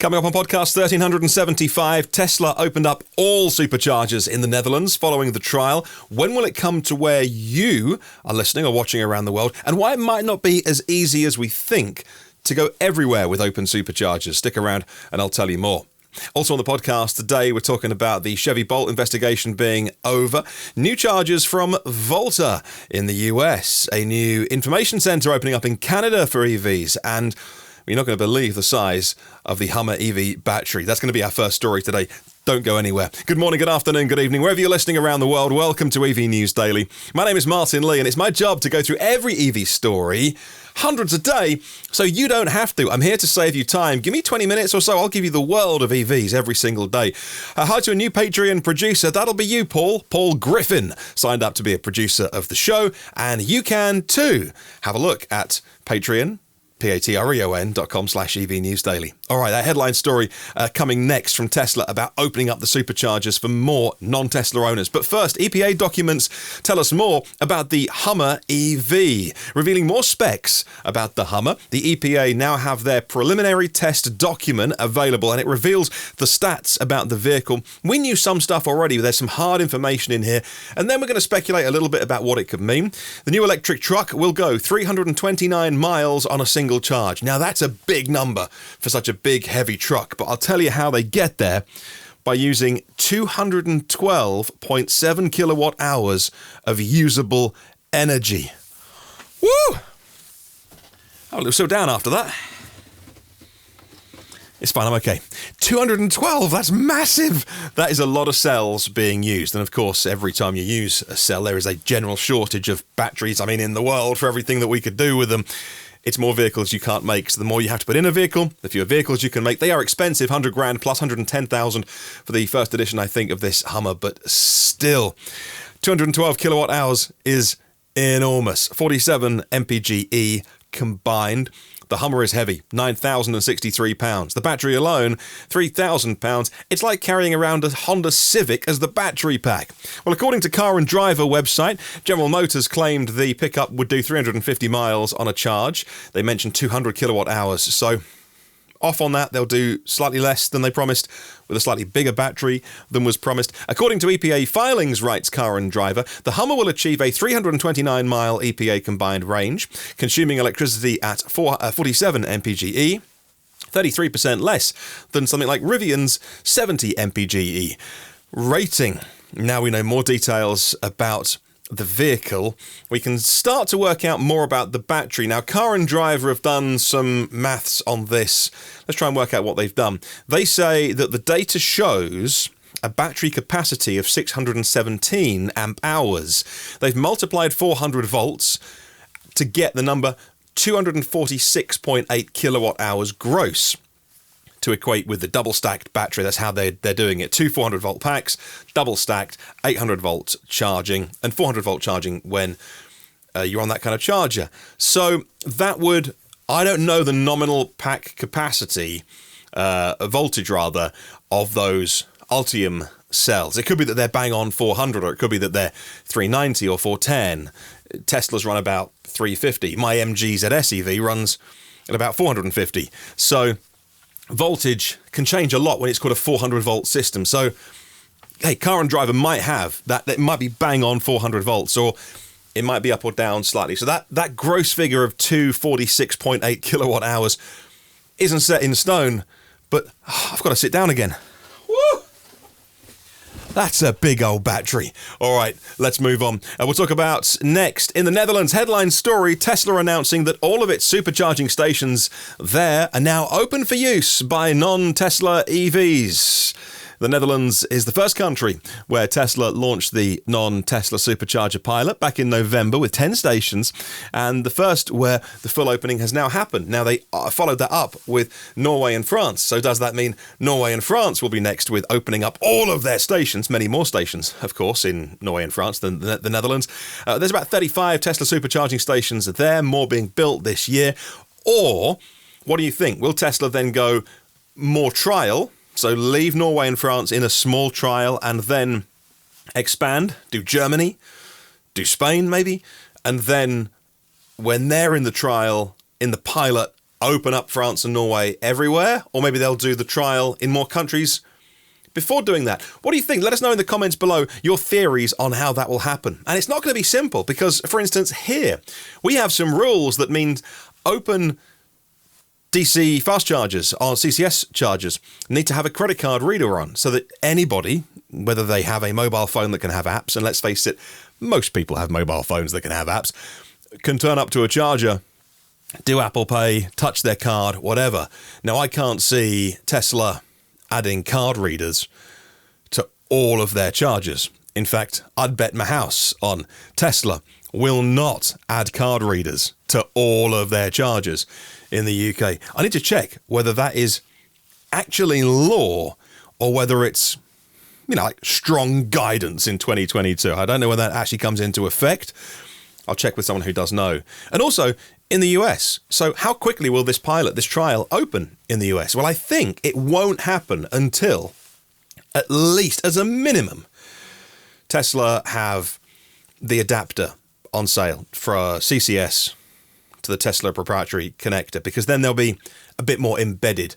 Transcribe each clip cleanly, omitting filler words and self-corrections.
Coming up on podcast 1375, Tesla opened up all superchargers in the Netherlands following the trial. When will it come to where you are listening or watching around the world? And why it might not be as easy as we think to go everywhere with open superchargers. Stick around and I'll tell you more. Also on the podcast today, we're talking about the Chevy Bolt investigation being over, new chargers from Volta in the US, a new information centre opening up in Canada for EVs, and you're not going to believe the size of the Hummer EV battery. That's going to be our first story today. Don't go anywhere. Good morning, good afternoon, good evening. Wherever you're listening around the world, welcome to EV News Daily. My name is Martin Lee, and it's my job to go through every EV story, hundreds a day, so you don't have to. I'm here to save you time. Give me 20 minutes or so. I'll give you the world of EVs every single day. Hi to a new Patreon producer. That'll be you, Paul. Paul Griffin signed up to be a producer of the show, and you can too. Have a look at Patreon. patreon.com/EV News Daily. All right, that headline story coming next from Tesla about opening up the superchargers for more non-Tesla owners. But first, EPA documents tell us more about the Hummer EV, revealing more specs about the Hummer. The EPA now have their preliminary test document available, and it reveals the stats about the vehicle. We knew some stuff already, but there's some hard information in here, and then we're going to speculate a little bit about what it could mean. The new electric truck will go 329 miles on a single charge. Now that's a big number for such a big heavy truck, but I'll tell you how they get there by using 212.7 kilowatt hours of usable energy. Woo! I look so down after that. It's fine, I'm okay. 212, that's massive! That is a lot of cells being used. And of course, every time you use a cell, there is a general shortage of batteries, in the world for everything that we could do with them. It's more vehicles you can't make, so the more you have to put in a vehicle, the fewer vehicles you can make. They are expensive, 100 grand plus 110,000 for the first edition, I think, of this Hummer, but still, 212 kilowatt hours is enormous. 47 mpge combined. The Hummer is heavy, 9,063 pounds. The battery alone, 3,000 pounds. It's like carrying around a Honda Civic as the battery pack. Well, according to Car and Driver website, General Motors claimed the pickup would do 350 miles on a charge. They mentioned 200 kilowatt hours, so off on that, they'll do slightly less than they promised, with a slightly bigger battery than was promised. According to EPA filings, writes Car and Driver, the Hummer will achieve a 329-mile EPA combined range, consuming electricity at 47 mpge, 33% less than something like Rivian's 70 mpge rating. Now we know more details about the vehicle, we can start to work out more about the battery. Now, Car and Driver have done some maths on this. Let's try and work out what they've done. They say that the data shows a battery capacity of 617 amp hours. They've multiplied 400 volts to get the number 246.8 kilowatt hours gross, to equate with the double-stacked battery. That's how they're doing it. Two 400-volt packs, double-stacked, 800-volt charging, and 400-volt charging when you're on that kind of charger. So that would, I don't know the nominal pack capacity, voltage rather, of those Ultium cells. It could be that they're bang on 400, or it could be that they're 390 or 410. Tesla's run about 350. My MG ZS EV runs at about 450. So voltage can change a lot when it's called a 400-volt system. So, hey, Car and Driver might have that. It might be bang on 400 volts, or it might be up or down slightly. So that gross figure of 246.8 kilowatt hours isn't set in stone, but I've got to sit down again. Woo! That's a big old battery. All right, let's move on. We'll talk about next. In the Netherlands, headline story, Tesla announcing that all of its supercharging stations there are now open for use by non-Tesla EVs. The Netherlands is the first country where Tesla launched the non-Tesla supercharger pilot back in November with 10 stations, and the first where the full opening has now happened. Now, they followed that up with Norway and France. So does that mean Norway and France will be next with opening up all of their stations? Many more stations, of course, in Norway and France than the Netherlands. There's about 35 Tesla supercharging stations there, more being built this year. Or, what do you think? Will Tesla then go more trial? So leave Norway and France in a small trial and then expand, do Germany, do Spain maybe, and then when they're in the trial, in the pilot, open up France and Norway everywhere, or maybe they'll do the trial in more countries before doing that. What do you think? Let us know in the comments below your theories on how that will happen. And it's not going to be simple because, for instance, here we have some rules that mean open DC fast chargers or CCS chargers need to have a credit card reader on so that anybody, whether they have a mobile phone that can have apps, and let's face it, most people have mobile phones that can have apps, can turn up to a charger, do Apple Pay, touch their card, whatever. Now, I can't see Tesla adding card readers to all of their chargers. In fact, I'd bet my house on Tesla will not add card readers to all of their chargers in the UK. I need to check whether that is actually law or whether it's, like strong guidance in 2022. I don't know whether that actually comes into effect. I'll check with someone who does know. And also in the US. So how quickly will this trial open in the US? Well, I think it won't happen until, at least as a minimum, Tesla have the adapter on sale for CCS to the Tesla proprietary connector, because then they'll be a bit more embedded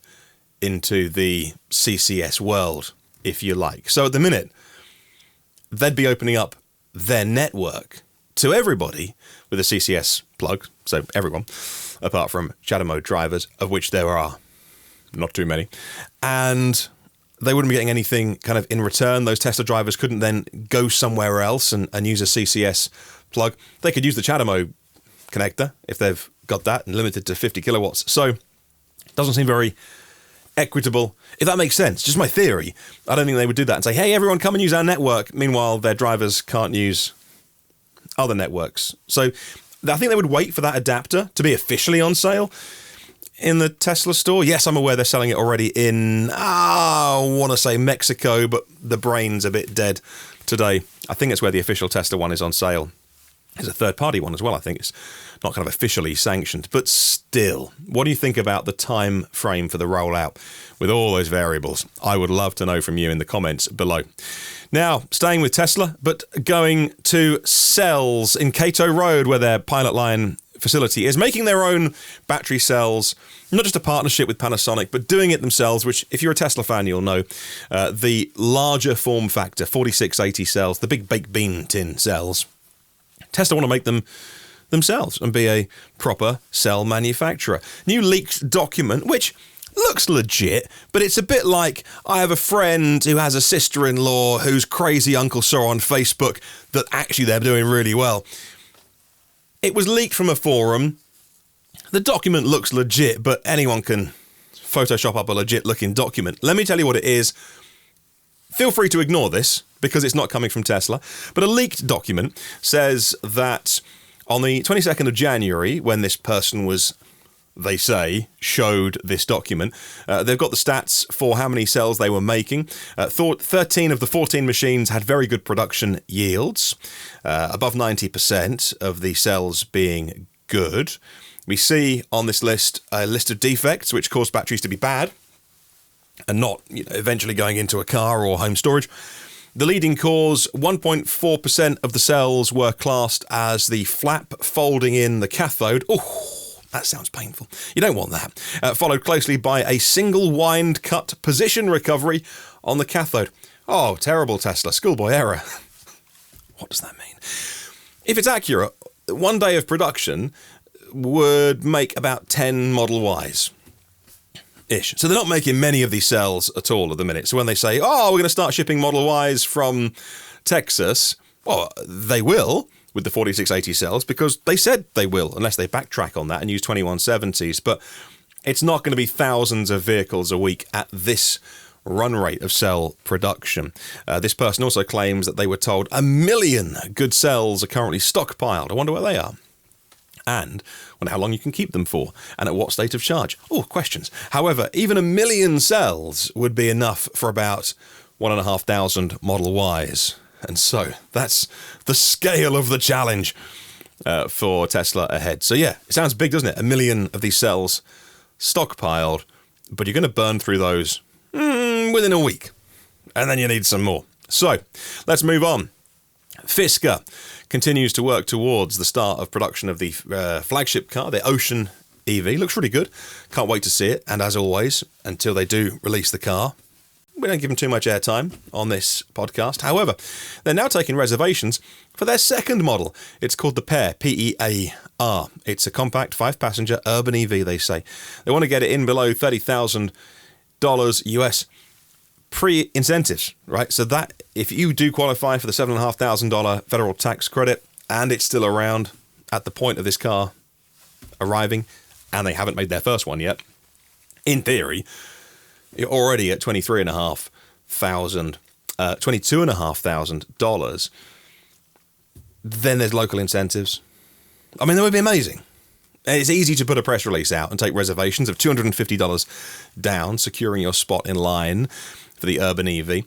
into the CCS world, if you like. So at the minute, they'd be opening up their network to everybody with a CCS plug, so everyone, apart from shadow mode drivers, of which there are not too many, and they wouldn't be getting anything kind of in return. Those Tesla drivers couldn't then go somewhere else and use a CCS plug. They could use the shadow mode connector if they've got that and limited to 50 kilowatts. So it doesn't seem very equitable, if that makes sense. Just my theory. I don't think they would do that and say, hey, everyone come and use our network. Meanwhile, their drivers can't use other networks. So I think they would wait for that adapter to be officially on sale in the Tesla store. Yes, I'm aware they're selling it already in, I want to say Mexico, but the brain's a bit dead today. I think it's where the official Tesla one is on sale. There's a third-party one as well. I think it's not kind of officially sanctioned, but still, what do you think about the time frame for the rollout with all those variables? I would love to know from you in the comments below. Now, staying with Tesla, but going to cells in Cato Road, where their pilot line facility is, making their own battery cells, not just a partnership with Panasonic, but doing it themselves, which if you're a Tesla fan, you'll know. The larger form factor, 4680 cells, the big baked bean tin cells. Tesla want to make them themselves and be a proper cell manufacturer. New leaked document, which looks legit, but it's a bit like, I have a friend who has a sister-in-law whose crazy uncle saw on Facebook that actually they're doing really well. It was leaked from a forum. The document looks legit, but anyone can Photoshop up a legit-looking document. Let me tell you what it is. Feel free to ignore this, because it's not coming from Tesla. But a leaked document says that on the 22nd of January, when this person was, they say, showed this document, they've got the stats for how many cells they were making. 13 of the 14 machines had very good production yields, above 90% of the cells being good. We see on this list a list of defects which cause batteries to be bad and not eventually going into a car or home storage. The leading cause, 1.4% of the cells were classed as the flap folding in the cathode. Oh, that sounds painful. You don't want that. Followed closely by a single wind cut position recovery on the cathode. Oh, terrible, Tesla. Schoolboy error. What does that mean? If it's accurate, 1 day of production would make about 10 Model Ys. Ish. So they're not making many of these cells at all at the minute. So when they say, oh, we're going to start shipping Model Ys from Texas, well, they will with the 4680 cells, because they said they will, unless they backtrack on that and use 2170s. But it's not going to be thousands of vehicles a week at this run rate of cell production. This person also claims that they were told 1 million good cells are currently stockpiled. I wonder where they are. And wonder how long you can keep them for, and at what state of charge. Oh, questions. However, even 1 million cells would be enough for about 1,500 Model Ys. And so that's the scale of the challenge for Tesla ahead. So yeah, it sounds big, doesn't it? 1 million of these cells stockpiled, but you're going to burn through those within a week. And then you need some more. So let's move on. Fisker continues to work towards the start of production of the flagship car, the Ocean EV. Looks really good. Can't wait to see it. And as always, until they do release the car, we don't give them too much airtime on this podcast. However, they're now taking reservations for their second model. It's called the Pear, P-E-A-R. It's a compact 5-passenger urban EV, they say. They want to get it in below $30,000 US pre-incentives, right? So that if you do qualify for the $7,500 federal tax credit and it's still around at the point of this car arriving, and they haven't made their first one yet, in theory, you're already at $22,500, then there's local incentives. I mean, that would be amazing. It's easy to put a press release out and take reservations of $250 down, securing your spot in line for the urban EV.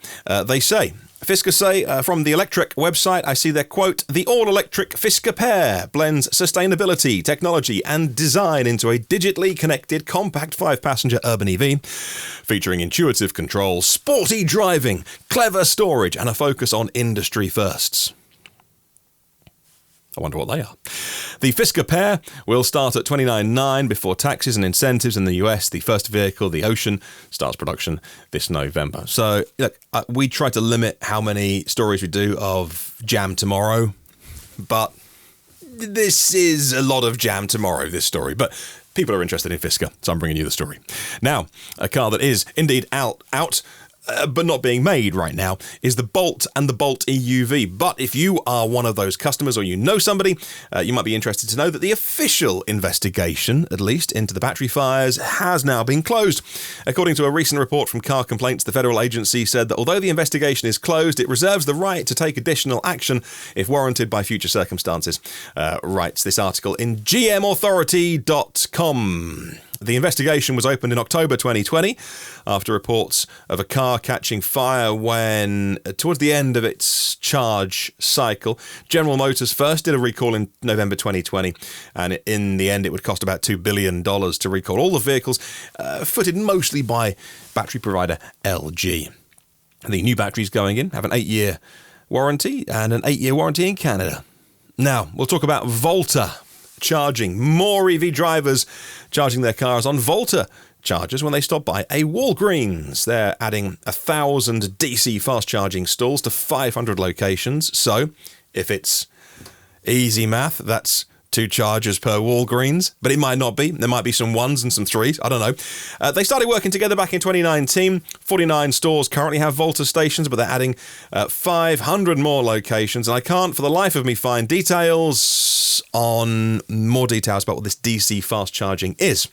They say, Fisker say, from the Electrek website, I see their quote, "The all-electric Fisker Pear blends sustainability, technology and design into a digitally connected compact 5-passenger urban EV, featuring intuitive controls, sporty driving, clever storage and a focus on industry firsts." I wonder what they are. The Fisker Pear will start at $29,900 before taxes and incentives in the US. The first vehicle, the Ocean, starts production this November. So, look, we try to limit how many stories we do of Jam Tomorrow, but this is a lot of Jam Tomorrow, this story. But people are interested in Fisker, so I'm bringing you the story. Now, a car that is indeed out, but not being made right now, is the Bolt and the Bolt EUV. But if you are one of those customers or you know somebody, you might be interested to know that the official investigation, at least, into the battery fires has now been closed. According to a recent report from Car Complaints, the federal agency said that although the investigation is closed, it reserves the right to take additional action if warranted by future circumstances, writes this article in gmauthority.com. The investigation was opened in October 2020 after reports of a car catching fire when, towards the end of its charge cycle, General Motors first did a recall in November 2020, and in the end it would cost about $2 billion to recall all the vehicles, footed mostly by battery provider LG. The new batteries going in have an 8-year warranty and an 8-year warranty in Canada. Now, we'll talk about Volta charging. More EV drivers charging their cars on Volta chargers when they stop by a Walgreens. They're adding 1,000 DC fast charging stalls to 500 locations. So, if it's easy math, that's 2 chargers per Walgreens, but it might not be. There might be some 1s and some 3s. I don't know. They started working together back in 2019. 49 stores currently have Volta stations, but they're adding 500 more locations. And I can't, for the life of me, find more details about what this DC fast charging is.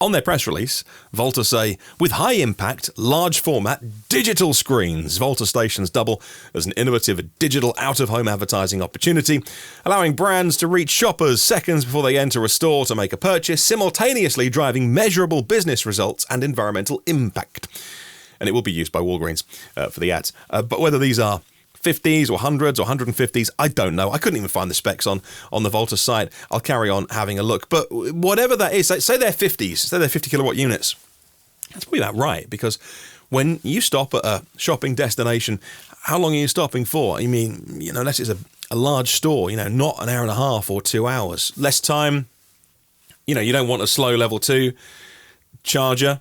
On their press release, Volta say, with high-impact, large-format digital screens, Volta stations double as an innovative digital out-of-home advertising opportunity, allowing brands to reach shoppers seconds before they enter a store to make a purchase, simultaneously driving measurable business results and environmental impact. And it will be used by Walgreens for the ads. But whether these are 50s or 100s or 150s, I don't know. I couldn't even find the specs on the Volta site. I'll carry on having a look. But whatever that is, say they're 50s, say they're 50 kilowatt units. That's probably about right, because when you stop at a shopping destination, how long are you stopping for? I mean, unless it's a large store, not an hour and a half or 2 hours. Less time, you don't want a slow level 2 charger.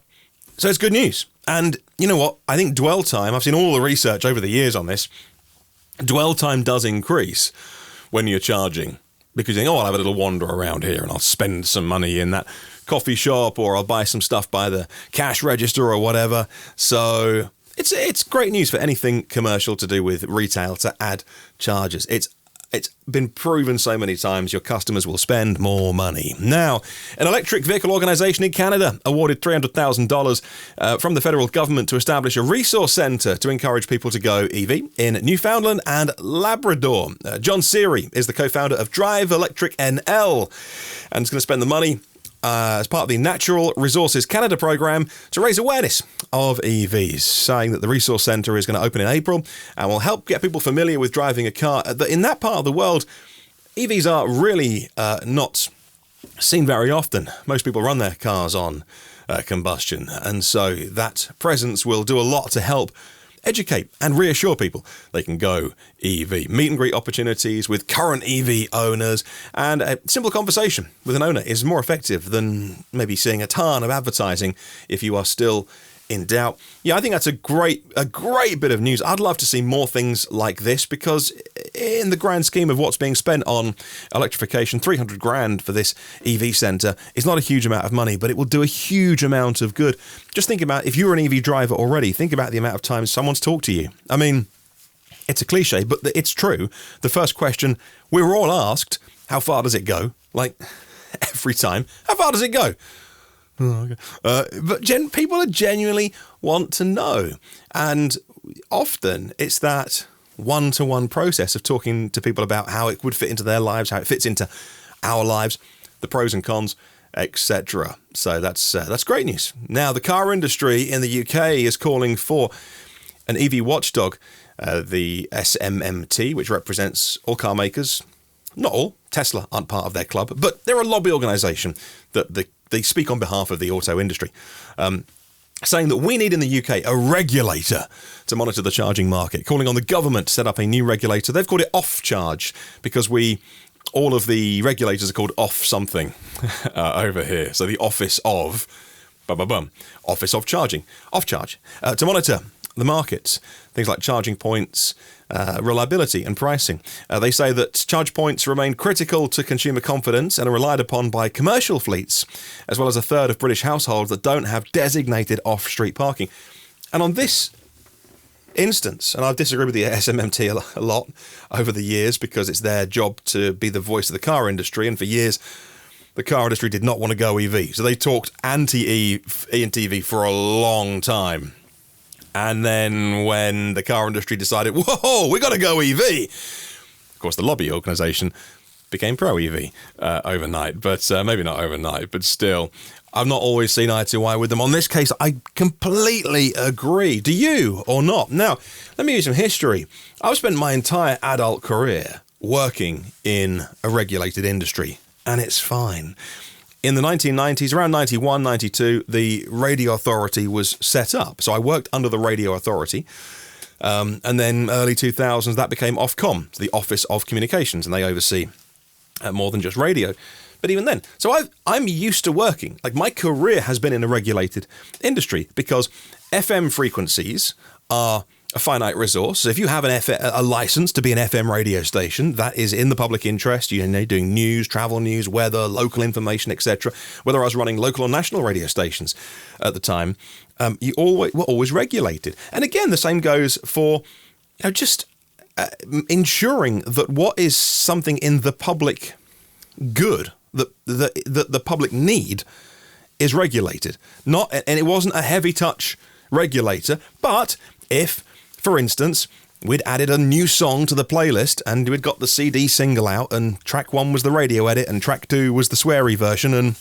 So it's good news. And you know what? I think dwell time, I've seen all the research over the years on this, dwell time does increase when you're charging, because you think, I'll have a little wander around here and I'll spend some money in that coffee shop, or I'll buy some stuff by the cash register or whatever. So it's great news for anything commercial to do with retail to add chargers. It's been proven so many times your customers will spend more money. Now, an electric vehicle organisation in Canada awarded $300,000 from the federal government to establish a resource centre to encourage people to go EV in Newfoundland and Labrador. John Seary is the co-founder of Drive Electric NL and is going to spend the money as part of the Natural Resources Canada program to raise awareness of EVs, saying that the resource centre is going to open in April and will help get people familiar with driving a car. In that part of the world, EVs are really not seen very often. Most people run their cars on combustion, and so that presence will do a lot to help educate and reassure people they can go EV. Meet and greet opportunities with current EV owners, and a simple conversation with an owner is more effective than maybe seeing a ton of advertising if you are still in doubt. Yeah, I think that's a great bit of news. I'd love to see more things like this, because in the grand scheme of what's being spent on electrification, 300 grand for this EV centre is not a huge amount of money, but it will do a huge amount of good. Just think about, if you're an EV driver already, think about the amount of times someone's talked to you. I mean, it's a cliche, but it's true. The first question we were all asked, how far does it go? Like, every time, how far does it go? Oh, okay. But people genuinely want to know. And often it's that one-to-one process of talking to people about how it would fit into their lives, how it fits into our lives, the pros and cons, etc. So that's great news. Now, the car industry in the UK is calling for an EV watchdog, the SMMT, which represents all car makers. Not all. Tesla aren't part of their club, but they're a lobby organisation that they speak on behalf of the auto industry, saying that we need in the UK a regulator to monitor the charging market, calling on the government to set up a new regulator. They've called it off charge because all of the regulators are called off something over here. So the Office of Office of Charging, off charge, to monitor the markets, things like charging points, reliability and pricing. They say that charge points remain critical to consumer confidence and are relied upon by commercial fleets, as well as a third of British households that don't have designated off-street parking. And on this instance, and I've disagreed with the SMMT a lot over the years because it's their job to be the voice of the car industry, and for years the car industry did not want to go EV. So they talked anti-EV for a long time. And then when the car industry decided, whoa, we got to go EV, of course, the lobby organisation became pro-EV overnight. But maybe not overnight, but still, I've not always seen eye to eye with them. On this case, I completely agree. Do you or not? Now, let me use some history. I've spent my entire adult career working in a regulated industry, and it's fine. In the 1990s, around 91, 92, the Radio Authority was set up. So I worked under the Radio Authority. And then early 2000s, that became Ofcom, the Office of Communications, and they oversee more than just radio. But even then, so I'm used to working. Like, my career has been in a regulated industry because FM frequencies are a finite resource. So if you have a license to be an FM radio station, that is in the public interest. You know, doing news, travel news, weather, local information, etc. Whether I was running local or national radio stations at the time, you were always regulated. And again, the same goes for just ensuring that what is something in the public good, that the public need, is regulated. And it wasn't a heavy touch regulator, but if, for instance, we'd added a new song to the playlist and we'd got the CD single out and track 1 was the radio edit and track 2 was the sweary version, and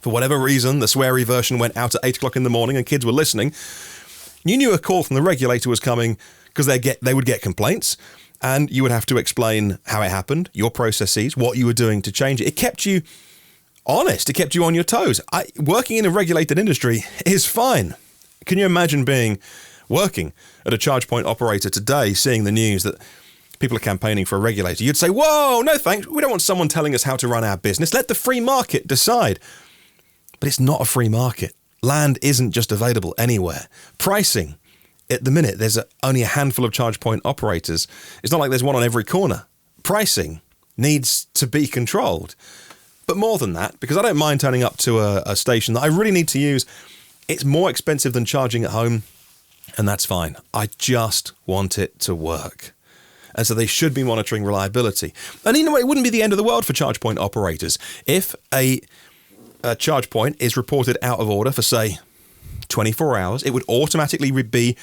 for whatever reason the sweary version went out at 8 o'clock in the morning and kids were listening, you knew a call from the regulator was coming because they would get complaints and you would have to explain how it happened, your processes, what you were doing to change it. It kept you honest. It kept you on your toes. Working in a regulated industry is fine. Can you imagine working at a charge point operator today, seeing the news that people are campaigning for a regulator? You'd say, whoa, no thanks. We don't want someone telling us how to run our business. Let the free market decide. But it's not a free market. Land isn't just available anywhere. Pricing, at the minute, there's only a handful of charge point operators. It's not like there's one on every corner. Pricing needs to be controlled. But more than that, because I don't mind turning up to a station that I really need to use, it's more expensive than charging at home. And that's fine. I just want it to work. And so they should be monitoring reliability. And you know what? It wouldn't be the end of the world for charge point operators. If a charge point is reported out of order for, say, 24 hours, it would automatically be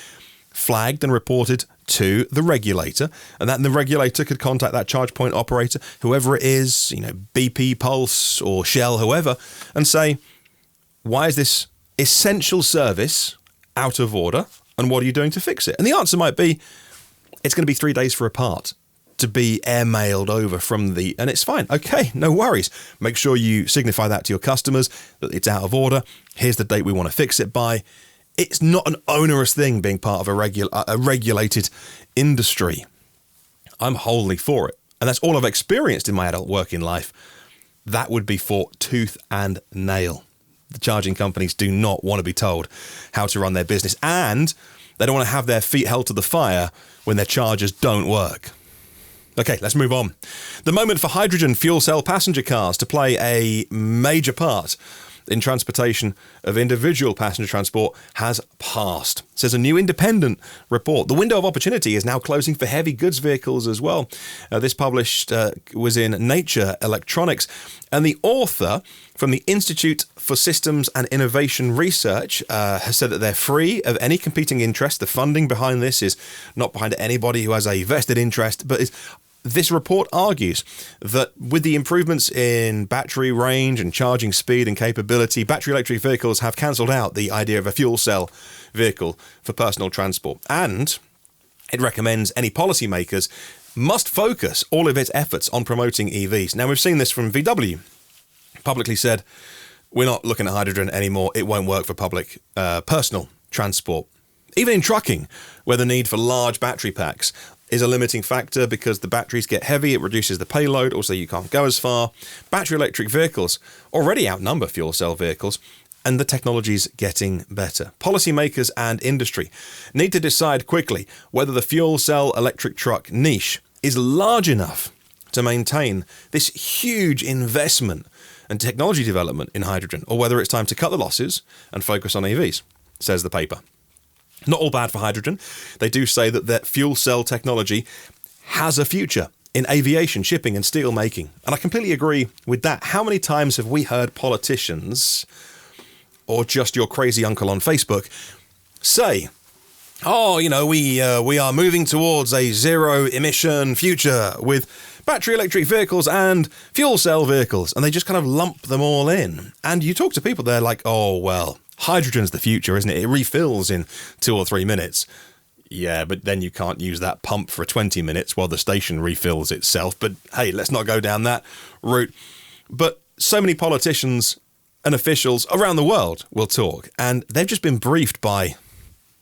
flagged and reported to the regulator. And then the regulator could contact that charge point operator, whoever it is, BP, Pulse, or Shell, whoever, and say, why is this essential service out of order? And what are you doing to fix it? And the answer might be, it's going to be 3 days for a part to be airmailed over from and it's fine. Okay, no worries. Make sure you signify that to your customers, that it's out of order. Here's the date we want to fix it by. It's not an onerous thing being part of a regulated industry. I'm wholly for it. And that's all I've experienced in my adult working life. That would be fought tooth and nail. The charging companies do not want to be told how to run their business, and they don't want to have their feet held to the fire when their chargers don't work. Okay, let's move on. The moment for hydrogen fuel cell passenger cars to play a major part in transportation of individual passenger transport has passed, says a new independent report. The window of opportunity is now closing for heavy goods vehicles as well. This published was in Nature Electronics, and the author from the Institute for Systems and Innovation Research has said that they're free of any competing interest. The funding behind this is not behind anybody who has a vested interest, but is this report argues that with the improvements in battery range and charging speed and capability, battery electric vehicles have cancelled out the idea of a fuel cell vehicle for personal transport. And it recommends any policymakers must focus all of its efforts on promoting EVs. Now, we've seen this from VW. Publicly said, we're not looking at hydrogen anymore. It won't work for public personal transport. Even in trucking, where the need for large battery packs is a limiting factor because the batteries get heavy, it reduces the payload, also you can't go as far. Battery electric vehicles already outnumber fuel cell vehicles, and the technology's getting better. Policymakers and industry need to decide quickly whether the fuel cell electric truck niche is large enough to maintain this huge investment and technology development in hydrogen, or whether it's time to cut the losses and focus on EVs, says the paper. Not all bad for hydrogen. They do say that their fuel cell technology has a future in aviation, shipping and steel making. And I completely agree with that. How many times have we heard politicians, or just your crazy uncle on Facebook, say, oh, you know, we are moving towards a zero emission future with battery electric vehicles and fuel cell vehicles. And they just kind of lump them all in. And you talk to people, they're like, oh, well, hydrogen's the future, isn't it? It refills in 2 or 3 minutes. Yeah, but then you can't use that pump for 20 minutes while the station refills itself. But hey, let's not go down that route. But so many politicians and officials around the world will talk, and they've just been briefed by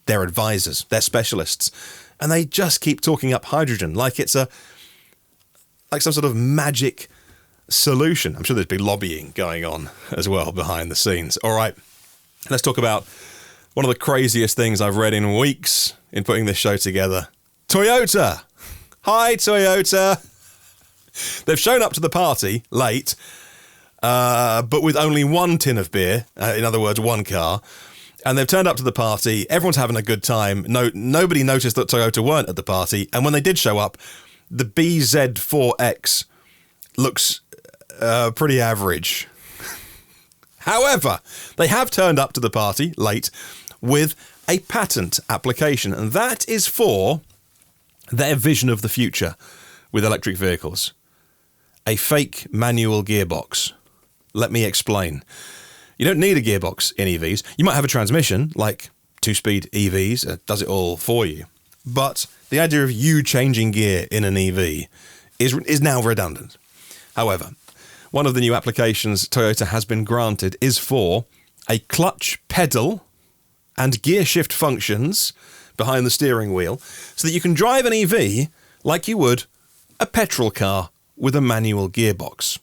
their advisors, their specialists, and they just keep talking up hydrogen like it's like some sort of magic solution. I'm sure there's big lobbying going on as well behind the scenes. All right. Let's talk about one of the craziest things I've read in weeks in putting this show together. Toyota. Hi, Toyota. They've shown up to the party late, but with only one tin of beer, in other words, one car. And they've turned up to the party. Everyone's having a good time. Nobody noticed that Toyota weren't at the party. And when they did show up, the BZ4X looks pretty average. However, they have turned up to the party late with a patent application, and that is for their vision of the future with electric vehicles. A fake manual gearbox. Let me explain. You don't need a gearbox in EVs. You might have a transmission, like 2-speed EVs, does it all for you. But the idea of you changing gear in an EV is now redundant. However, one of the new applications Toyota has been granted is for a clutch pedal and gear shift functions behind the steering wheel so that you can drive an EV like you would a petrol car with a manual gearbox.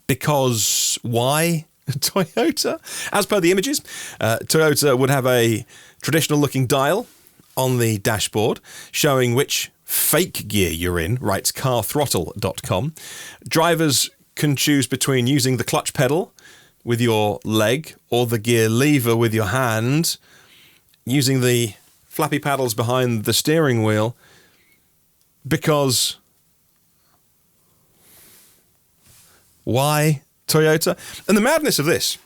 Because why Toyota? As per the images, Toyota would have a traditional looking dial on the dashboard showing which fake gear you're in, writes carthrottle.com. Drivers can choose between using the clutch pedal with your leg or the gear lever with your hand, using the flappy paddles behind the steering wheel, because why Toyota? And the madness of this,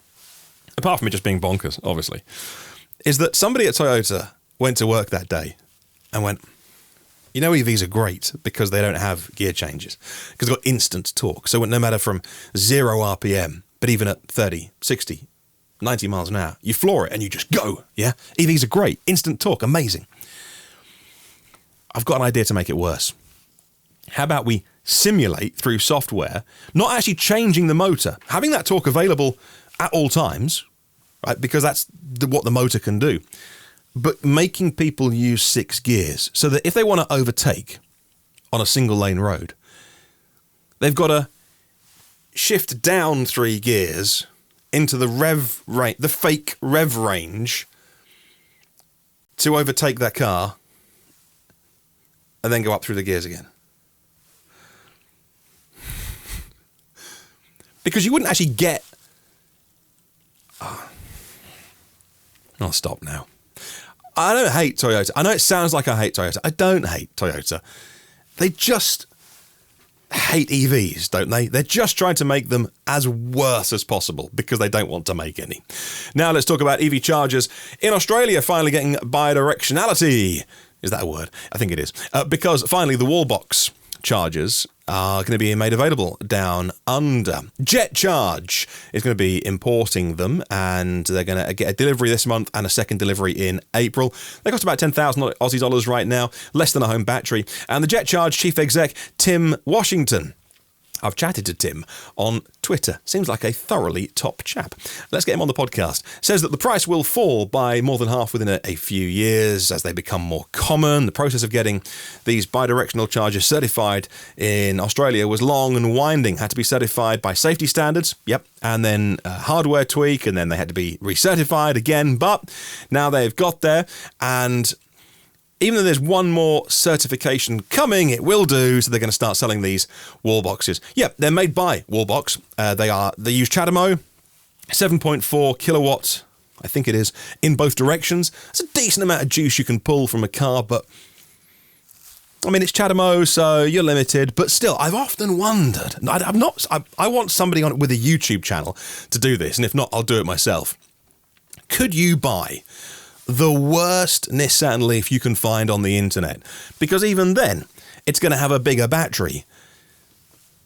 apart from it just being bonkers, obviously, is that somebody at Toyota went to work that day and went, you know, EVs are great because they don't have gear changes, because they've got instant torque. So no matter from 0 RPM, but even at 30, 60, 90 miles an hour, you floor it and you just go, yeah? EVs are great, instant torque, amazing. I've got an idea to make it worse. How about we simulate through software, not actually changing the motor, having that torque available at all times, right? Because that's what the motor can do. But making people use 6 gears so that if they want to overtake on a single lane road, they've got to shift down 3 gears into the fake rev range to overtake that car and then go up through the gears again. Because you wouldn't actually get... I'll stop now. I don't hate Toyota. I know it sounds like I hate Toyota. I don't hate Toyota. They just hate EVs, don't they? They're just trying to make them as worse as possible because they don't want to make any. Now let's talk about EV chargers in Australia finally getting bidirectionality. Is that a word? I think it is. Because finally the wall box chargers are going to be made available down under. Jet Charge is going to be importing them, and they're going to get a delivery this month and a second delivery in April. They cost about 10,000 Aussie dollars right now, less than a home battery. And the Jet Charge chief exec, Tim Washington, I've chatted to Tim on Twitter. Seems like a thoroughly top chap. Let's get him on the podcast. Says that the price will fall by more than half within a few years as they become more common. The process of getting these bidirectional chargers certified in Australia was long and winding. Had to be certified by safety standards. Yep. And then a hardware tweak, and then they had to be recertified again. But now they've got there, and even though there's one more certification coming, it will do, so they're going to start selling these wall boxes. Yeah, they're made by Wallbox. They use CHAdeMO, 7.4 kilowatt, I think it is, in both directions. It's a decent amount of juice you can pull from a car, but I mean, it's CHAdeMO, so you're limited. But still, I've often wondered. I want somebody on it with a YouTube channel to do this, and if not, I'll do it myself. Could you buy the worst Nissan Leaf you can find on the internet? Because even then, it's going to have a bigger battery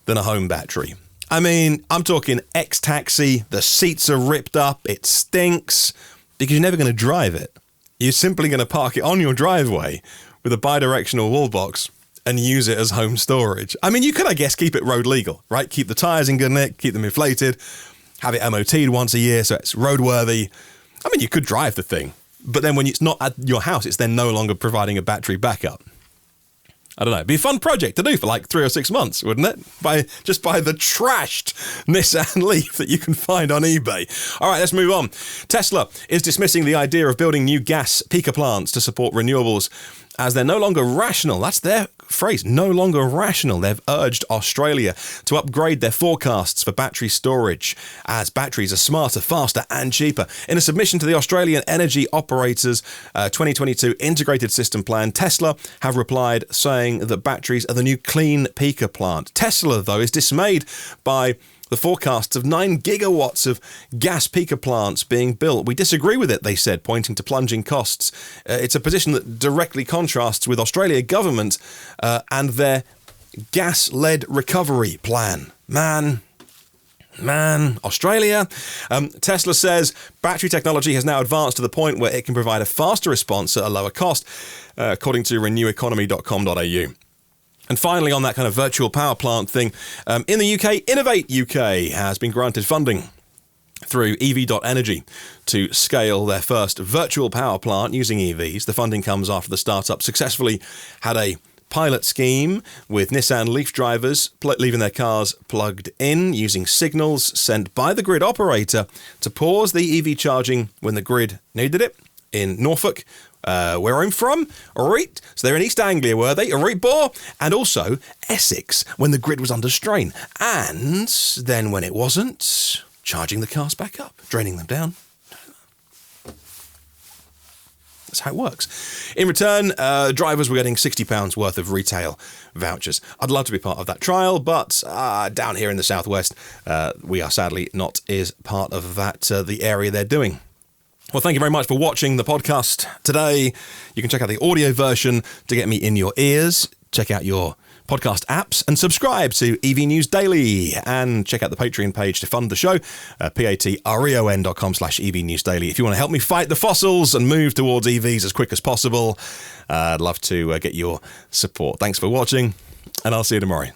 than a home battery. I mean, I'm talking X-Taxi, the seats are ripped up, it stinks, because you're never going to drive it. You're simply going to park it on your driveway with a bidirectional wall box and use it as home storage. I mean, you could, I guess, keep it road legal, right? Keep the tyres in good nick, keep them inflated, have it MOT'd once a year so it's roadworthy. I mean, you could drive the thing. But then when it's not at your house, it's then no longer providing a battery backup. I don't know. It'd be a fun project to do for like 3 or 6 months, wouldn't it? Just buy the trashed Nissan Leaf that you can find on eBay. All right, let's move on. Tesla is dismissing the idea of building new gas peaker plants to support renewables as they're no longer rational. That's their phrase, no longer rational. They've urged Australia to upgrade their forecasts for battery storage as batteries are smarter, faster and cheaper. In a submission to the Australian Energy Operators 2022 Integrated System Plan, Tesla have replied saying that batteries are the new clean peaker plant. Tesla, though, is dismayed by the forecasts of 9 gigawatts of gas peaker plants being built. We disagree with it, they said, pointing to plunging costs. It's a position that directly contrasts with Australia government and their gas-led recovery plan. Man, Australia. Tesla says battery technology has now advanced to the point where it can provide a faster response at a lower cost, according to reneweconomy.com.au. And finally, on that kind of virtual power plant thing, in the UK, Innovate UK has been granted funding through EV.energy to scale their first virtual power plant using EVs. The funding comes after the startup successfully had a pilot scheme with Nissan Leaf drivers leaving their cars plugged in using signals sent by the grid operator to pause the EV charging when the grid needed it in Norfolk, where I'm from, all right? So they're in East Anglia, were they? All right, Boar. And also Essex, when the grid was under strain. And then when it wasn't, charging the cars back up, draining them down. That's how it works. In return, drivers were getting £60 worth of retail vouchers. I'd love to be part of that trial, but down here in the southwest, we are sadly not as part of that, the area they're doing. Well, thank you very much for watching the podcast today. You can check out the audio version to get me in your ears. Check out your podcast apps and subscribe to EV News Daily and check out the Patreon page to fund the show, patreon.com/EV News Daily. If you want to help me fight the fossils and move towards EVs as quick as possible, I'd love to get your support. Thanks for watching, and I'll see you tomorrow.